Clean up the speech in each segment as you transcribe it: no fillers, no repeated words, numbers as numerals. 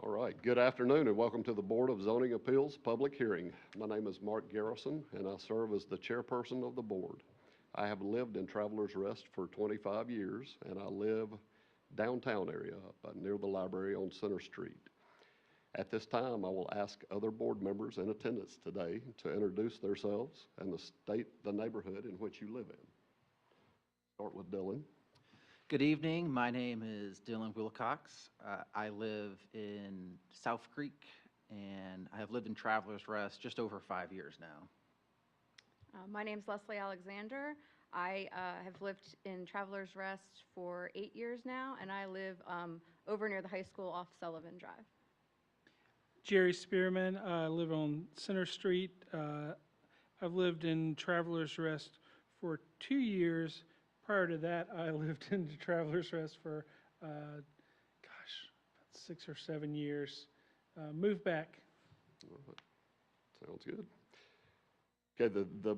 All right, good afternoon and welcome to the Board of Zoning Appeals public hearing. My name is Mark Garrison and I serve as the chairperson of the board. I have lived in Travelers Rest for 25 years and I live downtown area near the library on Center Street. At this time, I will ask other board members in attendance today to introduce themselves and state the neighborhood in which you live in. Start with Dylan. Good evening. My name is Dylan Wilcox. I live in South Creek, and I have lived in Travelers Rest just over 5 years now. My name's Leslie Alexander. I have lived in Travelers Rest for 8 years now, and I live over near the high school off Sullivan Drive. Jerry Spearman. I live on Center Street. I've lived in Travelers Rest for 2 years. Prior to that, I lived in Travelers Rest for, about 6 or 7 years. Moved back. Sounds good. Okay, the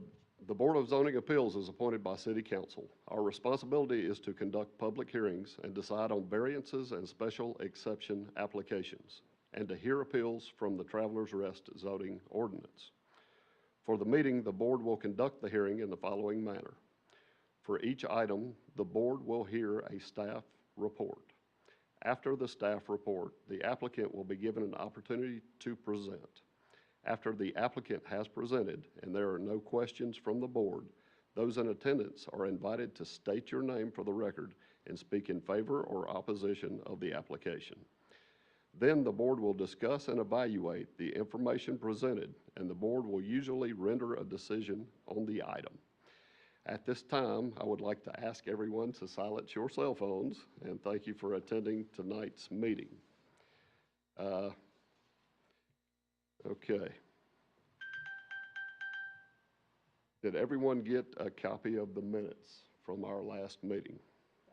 Board of Zoning Appeals is appointed by City Council. Our responsibility is to conduct public hearings and decide on variances and special exception applications, and to hear appeals from the Travelers Rest zoning ordinance. For the meeting, the board will conduct the hearing in the following manner. For each item, the board will hear a staff report. After the staff report, the applicant will be given an opportunity to present. After the applicant has presented and there are no questions from the board, those in attendance are invited to state your name for the record and speak in favor or opposition of the application. Then the board will discuss and evaluate the information presented, and the board will usually render a decision on the item. At this time, I would like to ask everyone to silence your cell phones, and thank you for attending tonight's meeting. Okay. Did everyone get a copy of the minutes from our last meeting?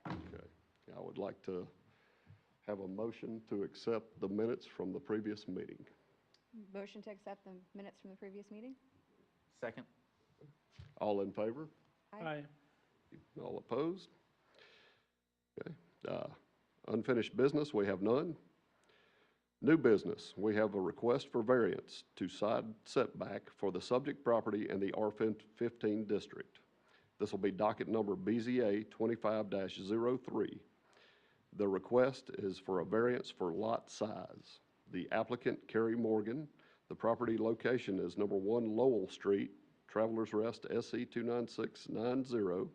Okay. I would like to have a motion to accept the minutes from the previous meeting. Motion to accept the minutes from the previous meeting? Second. All in favor? Aye. All opposed? Okay. Unfinished business, we have none. New business, we have a request for variance to side setback for the subject property in the R15 district. This will be docket number BZA 25-03. The request is for a variance for lot size. The applicant, Carrie Morgan, the property location is number 1 Lowell Street, Travelers Rest, SC 29690,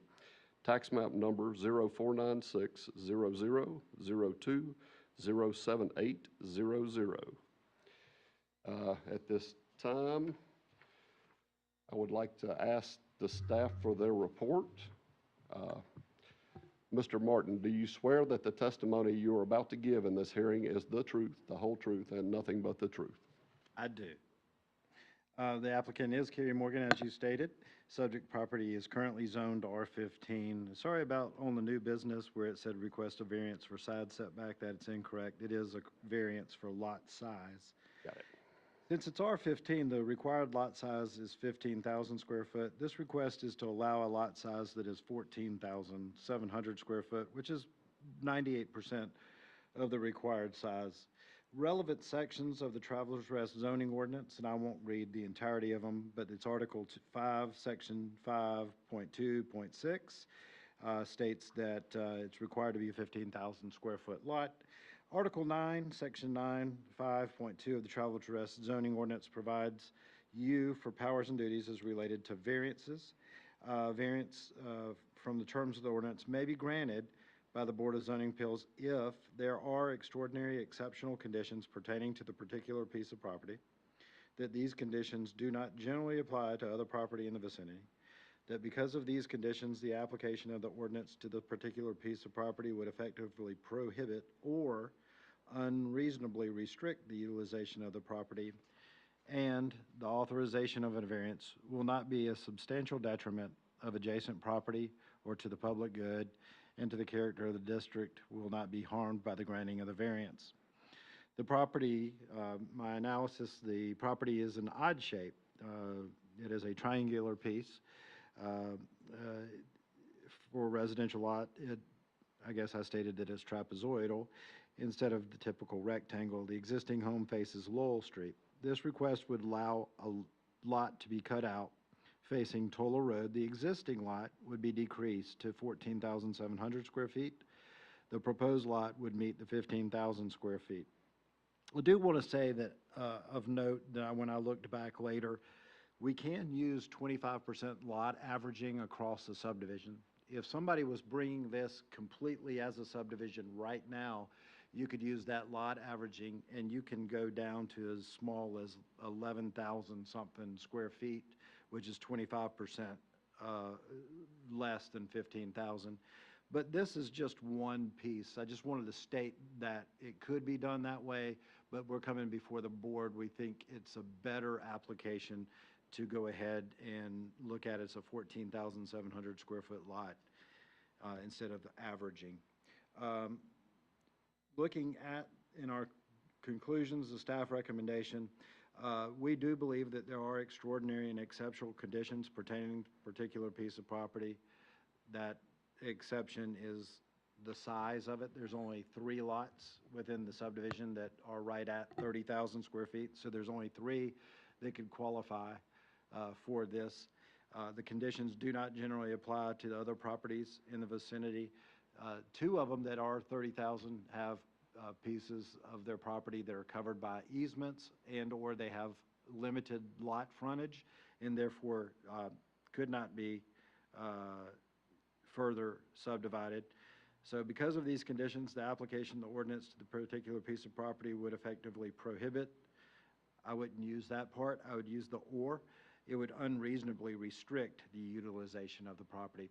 tax map number 04960002-07800. At this time, I would like to ask the staff for their report. Mr. Martin, do you swear that the testimony you are about to give in this hearing is the truth, the whole truth, and nothing but the truth? I do. The applicant is Carrie Morgan, as you stated. Subject property is currently zoned R15. Sorry about on the new business where it said request a variance for side setback. That's incorrect. It is a variance for lot size. Got it. Since it's R15, the required lot size is 15,000 square foot. This request is to allow a lot size that is 14,700 square foot, which is 98% of the required size. Relevant sections of the Travelers Rest zoning ordinance, and I won't read the entirety of them, but it's Article 5, Section 5.2.6, states that it's required to be a 15,000 square foot lot. Article 9, Section 9.5.2 of the Travelers Rest zoning ordinance provides you for powers and duties as related to variances. Variance from the terms of the ordinance may be granted by the Board of Zoning Appeals if there are extraordinary exceptional conditions pertaining to the particular piece of property, that these conditions do not generally apply to other property in the vicinity, that because of these conditions, the application of the ordinance to the particular piece of property would effectively prohibit or unreasonably restrict the utilization of the property, and the authorization of a variance will not be a substantial detriment of adjacent property or to the public good, and to the character of the district will not be harmed by the granting of the variance. The property, my analysis, the property is an odd shape. It is a triangular piece for a residential lot. It I guess I stated that it's trapezoidal instead of the typical rectangle. The existing home faces Lowell Street. This request would allow a lot to be cut out facing Tola Road. The existing lot would be decreased to 14,700 square feet. The proposed lot would meet the 15,000 square feet. I do want to say that, of note, that when I looked back later, we can use 25% lot averaging across the subdivision. If somebody was bringing this completely as a subdivision right now, you could use that lot averaging, and you can go down to as small as 11,000 something square feet, which is 25% less than 15,000. But this is just one piece. I just wanted to state that it could be done that way, but we're coming before the board. We think it's a better application to go ahead and look at it as a 14,700 square foot lot instead of averaging. Looking at, in our conclusions, the staff recommendation, we do believe that there are extraordinary and exceptional conditions pertaining to a particular piece of property. That exception is the size of it. There's only 3 lots within the subdivision that are right at 30,000 square feet, so there's only 3 that could qualify for this. The conditions do not generally apply to the other properties in the vicinity. 2 of them that are 30,000 have pieces of their property that are covered by easements and or they have limited lot frontage and therefore could not be further subdivided. So because of these conditions, the application of the ordinance to the particular piece of property would effectively prohibit. I wouldn't use that part. I would use the or. It would unreasonably restrict the utilization of the property.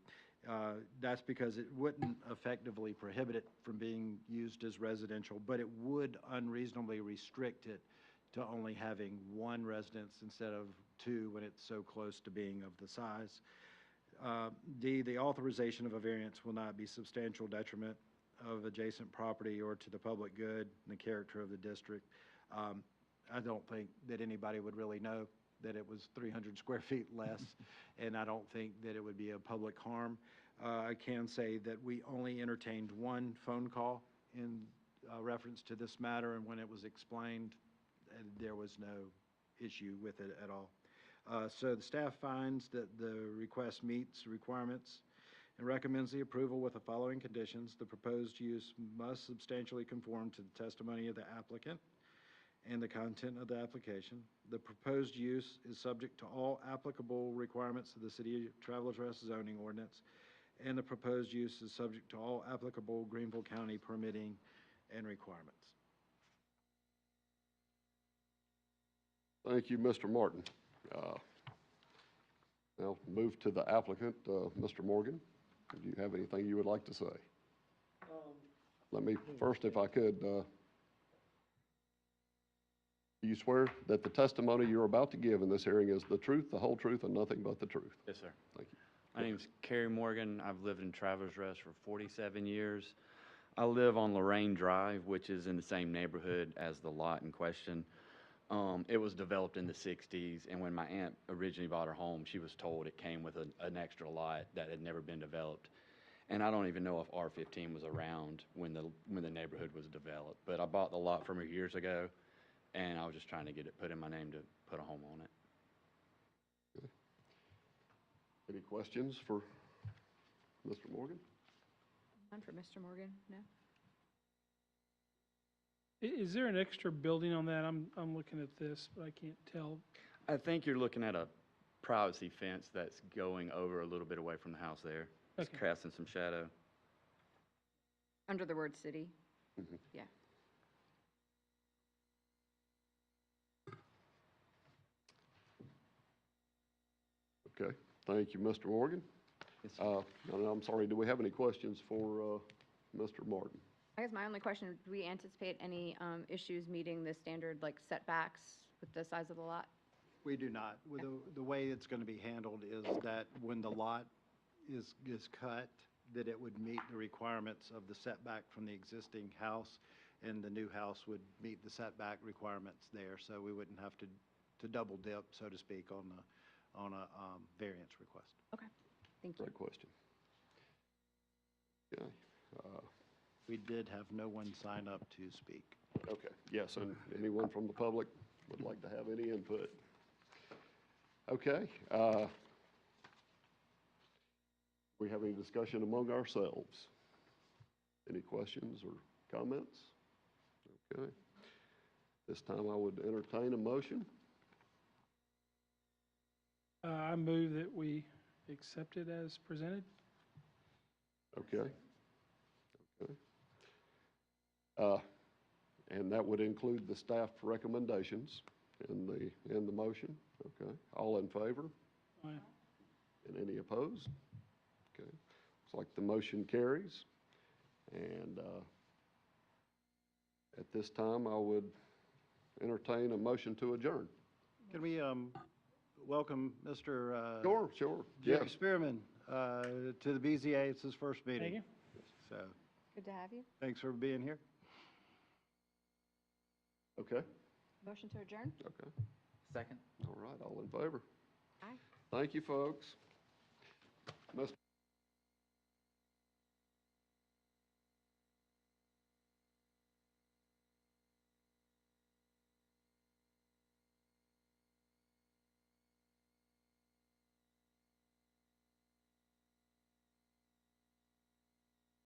That's because it wouldn't effectively prohibit it from being used as residential, but it would unreasonably restrict it to only having 1 residence instead of 2 when it's so close to being of the size. D, the authorization of a variance will not be substantial detriment of adjacent property or to the public good and the character of the district. I don't think that anybody would really know that it was 300 square feet less, and I don't think that it would be a public harm. I can say that we only entertained 1 phone call in reference to this matter, and when it was explained, there was no issue with it at all. So the staff finds that the request meets requirements and recommends the approval with the following conditions. The proposed use must substantially conform to the testimony of the applicant and the content of the application. The proposed use is subject to all applicable requirements of the City of Travelers Rest zoning ordinance, and the proposed use is subject to all applicable Greenville County permitting and requirements. Thank you, Mr. Martin. Now move to the applicant, Mr. Morgan. Do you have anything you would like to say? Let me first, if I could, do you swear that the testimony you're about to give in this hearing is the truth, the whole truth, and nothing but the truth? Yes, sir. Thank you. My name's Kerry Morgan. I've lived in Travelers Rest for 47 years. I live on Lorraine Drive, which is in the same neighborhood as the lot in question. It was developed in the 60s, and when my aunt originally bought her home, she was told it came with an extra lot that had never been developed. And I don't even know if R15 was around when the neighborhood was developed. But I bought the lot from her years ago, and I was just trying to get it put in my name to put a home on it. Okay. Any questions for Mr. Morgan? None for Mr. Morgan, no? Is there an extra building on that? I'm looking at this, but I can't tell. I think you're looking at a privacy fence that's going over a little bit away from the house there. It's Okay. casting some shadow. Under the word city? Mhm. Yeah. Okay, thank you, Mr. Morgan. Yes, sir. And I'm sorry, do we have any questions for Mr. Martin? I guess my only question, do we anticipate any issues meeting the standard, like setbacks with the size of the lot? We do not. With the way it's going to be handled is that when the lot is cut, that it would meet the requirements of the setback from the existing house, and the new house would meet the setback requirements there. So we wouldn't have to double dip, so to speak, on a variance request. Okay, thank you. Great question. Okay. We did have no one sign up to speak. Okay, yes, and anyone from the public would like to have any input? Okay, we have any discussion among ourselves? Any questions or comments? Okay. This time I would entertain a motion. I move that we accept it as presented. Okay. Okay. And that would include the staff recommendations in the motion. Okay. All in favor? Aye. And any opposed? Okay. Looks like the motion carries. And at this time, I would entertain a motion to adjourn. Can we welcome Mr. Sure, sure. Jerry Yes. Spearman to the BZA? It's his first meeting. Thank you. So Good to have you. thanks for being here. Okay. Motion to adjourn? Okay. Second? All right. All in favor? Aye. Thank you, folks. Mr.